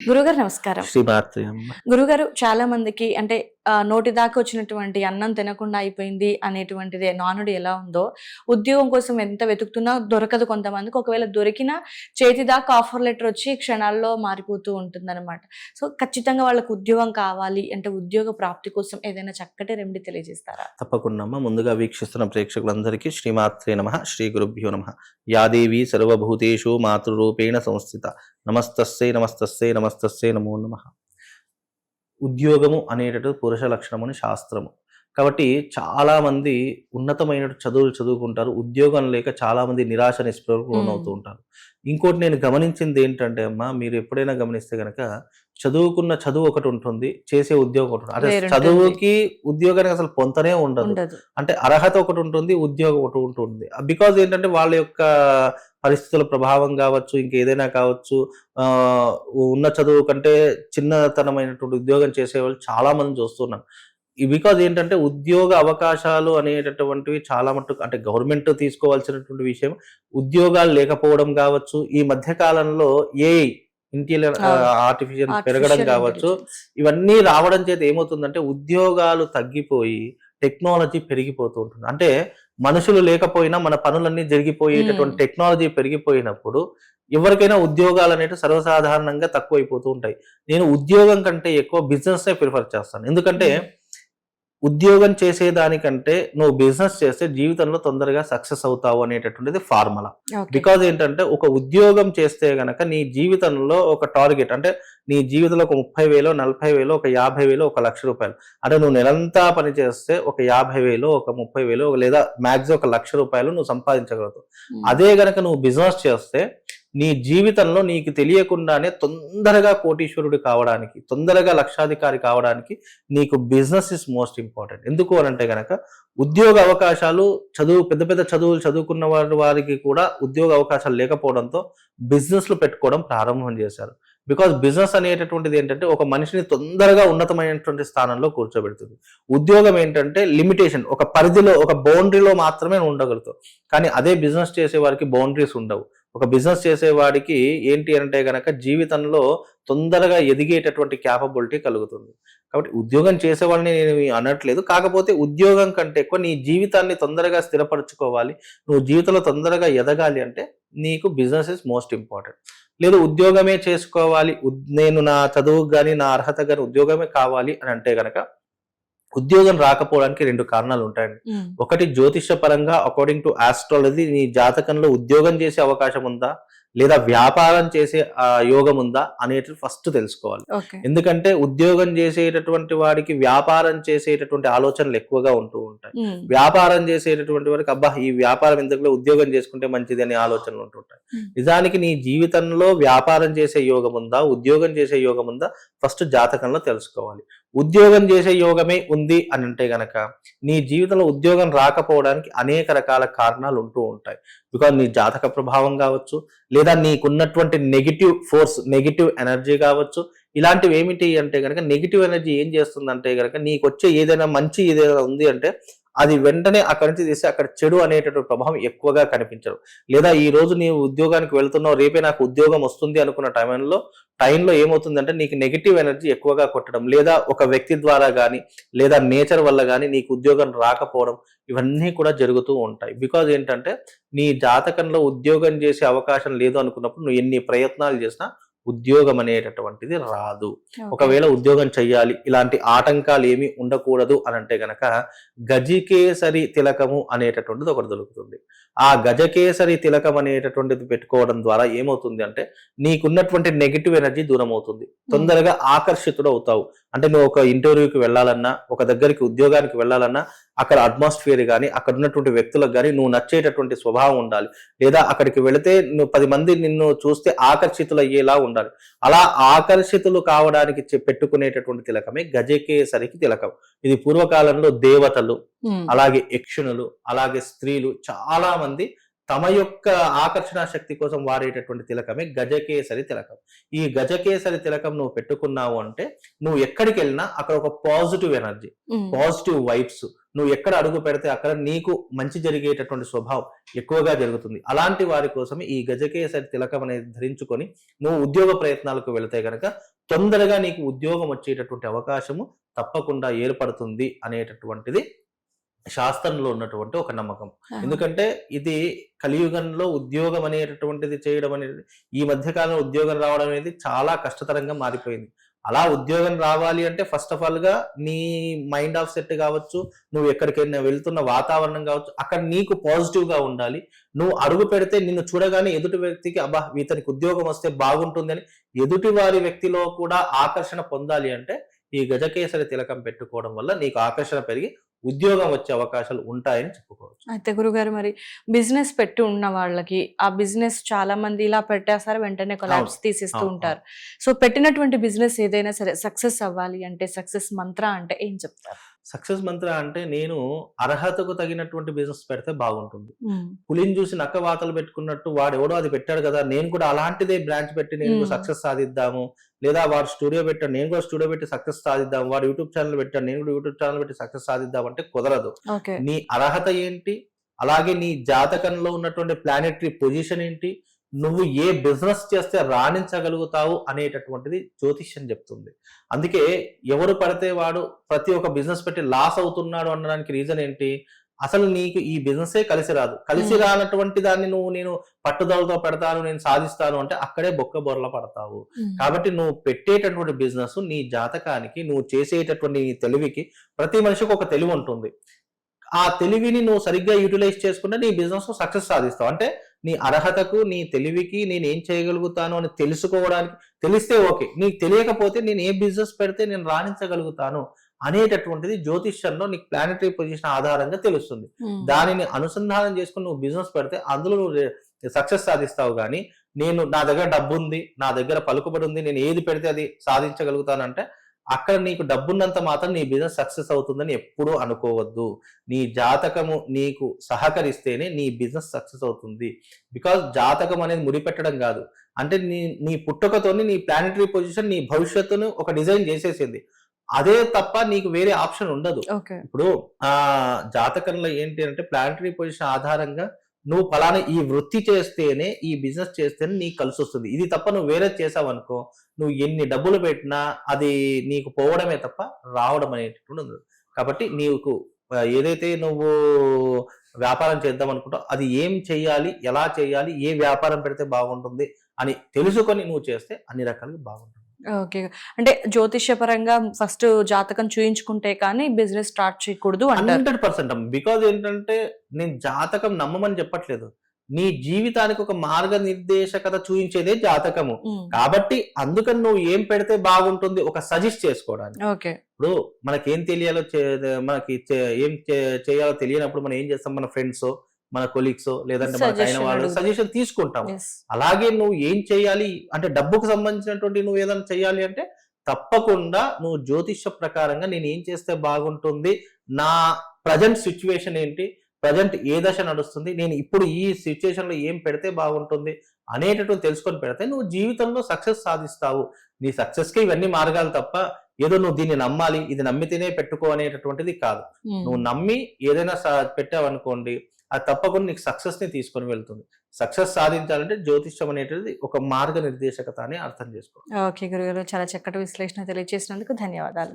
గురుగారు నమస్కారం. శ్రీమాత్రే అమ్మ. గురుగారు చాలా మందికి అంటే నోటి దాకా వచ్చినటువంటి అన్నం తినకుండా అయిపోయింది అనేటువంటిదే నానుడి ఎలా ఉందో, ఉద్యోగం కోసం ఎంత వెతుకుతున్నా దొరకదు కొంతమందికి. ఒకవేళ దొరికినా చేతి దాకా ఆఫర్ లెటర్ వచ్చి క్షణాల్లో మారిపోతూ ఉంటుందన్నమాట. సో, ఖచ్చితంగా వాళ్ళకి ఉద్యోగం కావాలి అంటే ఉద్యోగ ప్రాప్తి కోసం ఏదైనా చక్కటి రెమెడీ తెలియజేస్తారా? తప్పకుండా అమ్మ. ముందుగా వీక్షిస్తున్న ప్రేక్షకులందరికీ శ్రీమాత్రే నమః, శ్రీ గురుభ్యో నమః. యా దేవీ సర్వభూతేషు మాతృరూపేణ సంస్థిత నమస్తస్సై నమస్తస్సై నమస్తస్సై నమో నమః. ఉద్యోగము అనేటటువంటి పురుష లక్షణమని శాస్త్రము. కాబట్టి చాలా మంది ఉన్నతమైన చదువులు చదువుకుంటారు. ఉద్యోగం లేక చాలా మంది నిరాశ నిస్పృహలకు లోనవుతూ ఉంటారు. ఇంకోటి నేను గమనించింది ఏంటంటే అమ్మ, మీరు ఎప్పుడైనా గమనిస్తే గనక చదువుకున్న చదువు ఒకటి ఉంటుంది, చేసే ఉద్యోగం ఒకటి ఉంటుంది. అంటే వేరుంటుంది. చదువుకి ఉద్యోగానికి అసలు పొంతనే ఉండదు. ఉండదు. అంటే అర్హత ఒకటి ఉంటుంది, ఉద్యోగం ఒకటి ఉంటుంది. బికాజ్ ఏంటంటే వాళ్ళ యొక్క పరిస్థితుల ప్రభావం కావచ్చు, ఇంకేదైనా కావచ్చు. ఆహ్, ఉన్న చదువు కంటే చిన్నతనమైనటువంటి ఉద్యోగం చేసేవాళ్ళు చాలా మందిని చూస్తున్నాను. బికాజ్ ఏంటంటే ఉద్యోగ అవకాశాలు అనేటటువంటివి చాలా మట్టుకు అంటే గవర్నమెంట్ తీసుకోవాల్సినటువంటి విషయం. ఉద్యోగాలు లేకపోవడం కావచ్చు, ఈ మధ్య కాలంలో ఏఐ ఆర్టిఫిషియల్ పెరగడం ఆర్టిఫిషియల్ కావచ్చు. ఇంటెలిజెన్స్. ఇవన్నీ రావడం చేత ఏమవుతుందంటే ఉద్యోగాలు తగ్గిపోయి టెక్నాలజీ పెరిగిపోతూ ఉంటుంది. అంటే మనుషులు లేకపోయినా మన పనులన్నీ జరిగిపోయేటటువంటి టెక్నాలజీ పెరిగిపోయినప్పుడు ఎవరికైనా ఉద్యోగాలు అనేవి సర్వసాధారణంగా తక్కువైపోతూ ఉంటాయి. నేను ఉద్యోగం కంటే ఎక్కువ బిజినెస్ ప్రిఫర్ చేస్తాను. ఎందుకంటే ఉద్యోగం చేసేదానికంటే నువ్వు బిజినెస్ చేస్తే జీవితంలో తొందరగా సక్సెస్ అవుతావు అనేటటువంటిది ఫార్ములా. ఓకే. బికాజ్ ఏంటంటే ఒక ఉద్యోగం చేస్తే గనక నీ జీవితంలో ఒక టార్గెట్ అంటే నీ జీవితంలో ఒక 30,000, 40,000, ఒక 50,000, ఒక ₹1,00,000. అంటే నువ్వు నెలంతా పని చేస్తే ఒక 50,000, ఒక 30,000 లేదా మాక్సిమం ఒక ₹1,00,000 నువ్వు సంపాదించగలుగుతావు. అదే గనక నువ్వు బిజినెస్ చేస్తే నీ జీవితంలో నీకు తెలియకుండానే తొందరగా కోటీశ్వరుడు కావడానికి, తొందరగా లక్షాధికారి కావడానికి నీకు బిజినెస్ ఇస్ మోస్ట్ ఇంపార్టెంట్. ఎందుకు అనంటే గనక ఉద్యోగ అవకాశాలు పెద్ద పెద్ద చదువులు చదువుకున్న వారికి కూడా ఉద్యోగ అవకాశాలు లేకపోవడంతో బిజినెస్లు పెట్టుకోవడం ప్రారంభం చేశారు. బికాజ్ బిజినెస్ అనేటటువంటిది ఏంటంటే ఒక మనిషిని తొందరగా ఉన్నతమైనటువంటి స్థానంలో కూర్చోబెడుతుంది. ఉద్యోగం ఏంటంటే లిమిటేషన్, ఒక పరిధిలో ఒక బౌండరీలో మాత్రమే ఉండగలుగుతావు. కానీ అదే బిజినెస్ చేసే వారికి బౌండరీస్ ఉండవు. ఒక బిజినెస్ చేసేవాడికి ఏంటి అంటే గనక జీవితంలో తొందరగా ఎదిగేటటువంటి క్యాపబిలిటీ కలుగుతుంది. కాబట్టి ఉద్యోగం చేసేవాళ్ళని నేను అనట్లేదు. కాకపోతే ఉద్యోగం కంటే ఎక్కువ నీ జీవితాన్ని తొందరగా స్థిరపరచుకోవాలి, నువ్వు జీవితంలో తొందరగా ఎదగాలి అంటే నీకు బిజినెస్ ఇస్ మోస్ట్ ఇంపార్టెంట్. లేదు ఉద్యోగమే చేసుకోవాలి, నేను నా చదువుకు గాని నా అర్హత గాని ఉద్యోగమే కావాలి అని అంటే గనక ఉద్యోగం రాకపోవడానికి 2 కారణాలు ఉంటాయండి. ఒకటి జ్యోతిష పరంగా అకార్డింగ్ టు ఆస్ట్రాలజీ నీ జాతకంలో ఉద్యోగం చేసే అవకాశం ఉందా లేదా వ్యాపారం చేసే యోగం ఉందా అనేది ఫస్ట్ తెలుసుకోవాలి. ఓకే. ఎందుకంటే ఉద్యోగం చేసేటటువంటి వాడికి వ్యాపారం చేసేటటువంటి ఆలోచనలు ఎక్కువగా ఉంటూ ఉంటాయి. వ్యాపారం చేసేటటువంటి వాడికి అబ్బా ఈ వ్యాపారం ఎందుకు ఉద్యోగం చేసుకుంటే మంచిది అనే ఆలోచనలు ఉంటుంటాయి. నిజానికి నీ జీవితంలో వ్యాపారం చేసే యోగం ఉందా, ఉద్యోగం చేసే యోగం ఉందా ఫస్ట్ జాతకంలో తెలుసుకోవాలి. ఉద్యోగం చేసే యోగమే ఉంది అని అంటే గనక నీ జీవితంలో ఉద్యోగం రాకపోవడానికి అనేక రకాల కారణాలు ఉంటూ ఉంటాయి. బికాజ్ నీ జాతక ప్రభావం కావచ్చు, లేదా నీకున్నటువంటి నెగిటివ్ ఫోర్స్, నెగిటివ్ ఎనర్జీ కావచ్చు. ఇలాంటివి ఏమిటి అంటే గనక నెగిటివ్ ఎనర్జీ ఏం చేస్తుందంటే గనక నీకు వచ్చే ఏదైనా మంచి ఏదైనా ఉంది అంటే అది వెంటనే అక్కడి నుంచి తీసి అక్కడ చెడు అనేటటువంటి ప్రభావం ఎక్కువగా కనిపించదు. లేదా ఈ రోజు నీవు ఉద్యోగానికి వెళ్తున్నావు, రేపే నాకు ఉద్యోగం వస్తుంది అనుకున్న టైంలో ఏమవుతుందంటే నీకు నెగిటివ్ ఎనర్జీ ఎక్కువగా కొట్టడం, లేదా ఒక వ్యక్తి ద్వారా కానీ లేదా నేచర్ వల్ల కానీ నీకు ఉద్యోగం రాకపోవడం, ఇవన్నీ కూడా జరుగుతూ ఉంటాయి. బికాజ్ ఏంటంటే నీ జాతకంలో ఉద్యోగం చేసే అవకాశం లేదు అనుకున్నప్పుడు నువ్వు ఎన్ని ప్రయత్నాలు చేసినా ఉద్యోగం అనేటటువంటిది రాదు. ఒకవేళ ఉద్యోగం చెయ్యాలి, ఇలాంటి ఆటంకాలు ఏమీ ఉండకూడదు అని అంటే గనక గజకేసరి తిలకము అనేటటువంటిది ఒకటి దొరుకుతుంది. ఆ గజకేసరి తిలకం అనేటటువంటిది పెట్టుకోవడం ద్వారా ఏమవుతుంది అంటే నీకున్నటువంటి నెగిటివ్ ఎనర్జీ దూరం అవుతుంది. తొందరగా ఆకర్షితుడు అవుతావు. అంటే నువ్వు ఒక ఇంటర్వ్యూకి వెళ్ళాలన్నా, ఒక దగ్గరికి ఉద్యోగానికి వెళ్ళాలన్నా అక్కడ అట్మాస్ఫియర్ కానీ అక్కడ ఉన్నటువంటి వ్యక్తులకు కానీ నువ్వు నచ్చేటటువంటి స్వభావం ఉండాలి. లేదా అక్కడికి వెళితే నువ్వు 10 మంది నిన్ను చూస్తే ఆకర్షితులు అయ్యేలా ఉండాలి. అలా ఆకర్షితులు కావడానికి పెట్టుకునేటటువంటి తిలకమే గజకేసరికి తిలకం. ఇది పూర్వకాలంలో దేవతలు, అలాగే యక్షునులు, అలాగే స్త్రీలు చాలా మంది తమ యొక్క ఆకర్షణ శక్తి కోసం వాడేటటువంటి తిలకమే గజకేసరి తిలకం. ఈ గజకేసరి తిలకం నువ్వు పెట్టుకున్నావు అంటే నువ్వు ఎక్కడికి వెళ్ళినా అక్కడ ఒక పాజిటివ్ ఎనర్జీ, పాజిటివ్ వైబ్స్, నువ్వు ఎక్కడ అడుగు పెడితే అక్కడ నీకు మంచి జరిగేటటువంటి స్వభావం ఎక్కువగా జరుగుతుంది. అలాంటి వారి కోసమే ఈ గజకేసరి తిలకం అనేది ధరించుకొని నువ్వు ఉద్యోగ ప్రయత్నాలకు వెళితే గనక తొందరగా నీకు ఉద్యోగం వచ్చేటటువంటి అవకాశము తప్పకుండా ఏర్పడుతుంది అనేటటువంటిది శాస్త్రంలో ఉన్నటువంటి ఒక నమ్మకం. ఎందుకంటే ఇది కలియుగంలో ఉద్యోగం అనేటటువంటిది చేయడం అనేది, ఈ మధ్య కాలంలో ఉద్యోగం రావడం అనేది చాలా కష్టతరంగా మారిపోయింది. అలా ఉద్యోగం రావాలి అంటే ఫస్ట్ ఆఫ్ ఆల్ గా నీ మైండ్ ఆఫ్ సెట్ కావచ్చు, నువ్వు ఎక్కడికైనా వెళ్తున్న వాతావరణం కావచ్చు, అక్కడ నీకు పాజిటివ్ గా ఉండాలి. నువ్వు అడుగు పెడితే నిన్ను చూడగానే ఎదుటి వ్యక్తికి అబ్బా ఇతనికి ఉద్యోగం వస్తే బాగుంటుందని ఎదుటి వారి వ్యక్తిలో కూడా ఆకర్షణ పొందాలి అంటే ఈ గజకేసరి తిలకం పెట్టుకోవడం వల్ల నీకు ఆకర్షణ పెరిగి ఉద్యోగం వచ్చే అవకాశాలు ఉంటాయని చెప్పుకోవచ్చు. అయితే గురుగారు, మరి బిజినెస్ పెట్టి ఉన్న వాళ్ళకి ఆ బిజినెస్ చాలా మంది ఇలా పెట్టేస్తారు, వెంటనే కొలాప్స్ తీసేస్తూ ఉంటారు. సో పెట్టినటువంటి బిజినెస్ ఏదైనా సరే సక్సెస్ అవ్వాలి అంటే సక్సెస్ మంత్ర అంటే ఏం చెప్తారు? సక్సెస్ మంత్ర అంటే నేను అర్హతకు తగినటువంటి బిజినెస్ పెడితే బాగుంటుంది. పులిని చూసి నక్క వాతలు పెట్టుకున్నట్టు వాడు ఎవడో అది పెట్టాడు కదా, నేను కూడా అలాంటిదే బ్రాంచ్ పెట్టి నేను సక్సెస్ సాధిద్దాము, లేదా వాడు స్టూడియో పెట్టాడు నేను కూడా స్టూడియో పెట్టి సక్సెస్ సాధిద్దాం, వాడు యూట్యూబ్ ఛానల్ పెట్టాడు నేను కూడా యూట్యూబ్ ఛానల్ పెట్టి సక్సెస్ సాధిద్దాం అంటే కుదరదు. నీ అర్హత ఏంటి, అలాగే నీ జాతకంలో ఉన్నటువంటి ప్లానెటరీ పొజిషన్ ఏంటి, నువ్వు ఏ బిజినెస్ చేస్తే రాణించగలుగుతావు అనేటటువంటిది జ్యోతిష్యం చెప్తుంది. అందుకే ఎవరు పడితే వాడు ప్రతి ఒక్క బిజినెస్ పెట్టి లాస్ అవుతున్నాడు అనడానికి రీజన్ ఏంటి, అసలు నీకు ఈ బిజినెసే కలిసి రాదు. కలిసి రానటువంటి దాన్ని నేను పట్టుదలతో పెడతాను, నేను సాధిస్తాను అంటే అక్కడే బొక్క బొర్ల పడతావు. కాబట్టి నువ్వు పెట్టేటటువంటి బిజినెస్ నీ జాతకానికి, నువ్వు చేసేటటువంటి నీ తెలివికి, ప్రతి మనిషికి ఒక తెలివి ఉంటుంది. ఆ తెలివిని నువ్వు సరిగ్గా యూటిలైజ్ చేసుకుంటే నీ బిజినెస్ సక్సెస్ సాధిస్తావు. అంటే నీ అర్హతకు, నీ తెలివికి నేను ఏం చేయగలుగుతాను అని తెలుసుకోవడానికి తెలిస్తే ఓకే, నీకు తెలియకపోతే నేను ఏ బిజినెస్ పెడితే నేను రాణించగలుగుతాను అనేటటువంటిది జ్యోతిష్యంలో నీకు ప్లానెటరీ పొజిషన్ ఆధారంగా తెలుస్తుంది. దానిని అనుసంధానం చేసుకుని నువ్వు బిజినెస్ పెడితే అందులో నువ్వు సక్సెస్ సాధిస్తావు. కానీ నా దగ్గర డబ్బు ఉంది, నా దగ్గర పలుకుబడి ఉంది, నేను ఏది పెడితే అది సాధించగలుగుతానంటే అక్కడ నీకు డబ్బున్నంత మాత్రం నీ బిజినెస్ సక్సెస్ అవుతుందని ఎప్పుడూ అనుకోవద్దు. నీ జాతకము నీకు సహకరిస్తేనే నీ బిజినెస్ సక్సెస్ అవుతుంది. బికాజ్ జాతకం అనేది ముడిపెట్టడం కాదు, అంటే నీ పుట్టుకతోని నీ ప్లానెటరీ పొజిషన్ నీ భవిష్యత్తును ఒక డిజైన్ చేసేసింది. అదే తప్ప నీకు వేరే ఆప్షన్ ఉండదు. ఇప్పుడు జాతకంలో ఏంటి అంటే ప్లానెటరీ పొజిషన్ ఆధారంగా నువ్వు ఫలానా ఈ వృత్తి చేస్తేనే, ఈ బిజినెస్ చేస్తేనే నీకు కలిసి వస్తుంది. ఇది తప్ప నువ్వు వేరే చేసావు అనుకో, నువ్వు ఎన్ని డబ్బులు పెట్టినా అది నీకు పోవడమే తప్ప రావడం అనేటటువంటి ఉండదు. కాబట్టి నీకు ఏదైతే నువ్వు వ్యాపారం చేద్దాం అనుకుంటావు అది ఏం చెయ్యాలి, ఎలా చేయాలి, ఏ వ్యాపారం పెడితే బాగుంటుంది అని తెలుసుకొని నువ్వు చేస్తే అన్ని రకాలుగా బాగుంటుంది. ఓకే. అంటే జ్యోతిష్యపరంగా ఫస్ట్ జాతకం చూయించుకుంటే కానీ బిజినెస్ స్టార్ట్ చేయకూడదు అంటారు. 100%. బికాజ్ ఏంటంటే నేను జాతకం నమ్మమని చెప్పట్లేదు, నీ జీవితానికి ఒక మార్గనిర్దేశకత చూయించేదే జాతకము. కాబట్టి అందుకని నువ్వు ఏం పెడితే బాగుంటుంది ఒక సజెస్ట్ చేసుకోవడానికి. ఇప్పుడు మనకేం తెలియాలో, మనకి ఏం చేయాలో తెలియనప్పుడు మనం ఏం చేస్తాం, మన ఫ్రెండ్స్, మన కొలీగ్స్, లేదంటే మనకు అయిన వాళ్ళు సజెషన్ తీసుకుంటాము. అలాగే నువ్వు ఏం చేయాలి అంటే డబ్బుకు సంబంధించినటువంటి నువ్వు ఏదైనా చేయాలి అంటే తప్పకుండా నువ్వు జ్యోతిష్య ప్రకారంగా నేను ఏం చేస్తే బాగుంటుంది, నా ప్రజెంట్ సిచ్యువేషన్ ఏంటి, ప్రజెంట్ ఏ దశ నడుస్తుంది, నేను ఇప్పుడు ఈ సిచ్యువేషన్ లో ఏం పెడితే బాగుంటుంది అనేటటువంటి తెలుసుకొని పెడితే నువ్వు జీవితంలో సక్సెస్ సాధిస్తావు. నీ సక్సెస్ కి ఇవన్నీ మార్గాలు తప్ప ఏదో నువ్వు దీన్ని నమ్మాలి, ఇది నమ్మితేనే పెట్టుకో అనేటటువంటిది కాదు. నువ్వు నమ్మి ఏదైనా పెట్టావనుకోండి అది తప్పకుండా నీకు సక్సెస్ ని తీసుకొని వెళ్తుంది. సక్సెస్ సాధించాలంటే జ్యోతిష్యం అనేటిది ఒక మార్గ నిర్దేశకత అని అర్థం చేసుకో. ఓకే గురుగారు, చాలా చక్కటి విశ్లేషణ తెలియజేసినందుకు ధన్యవాదాలు.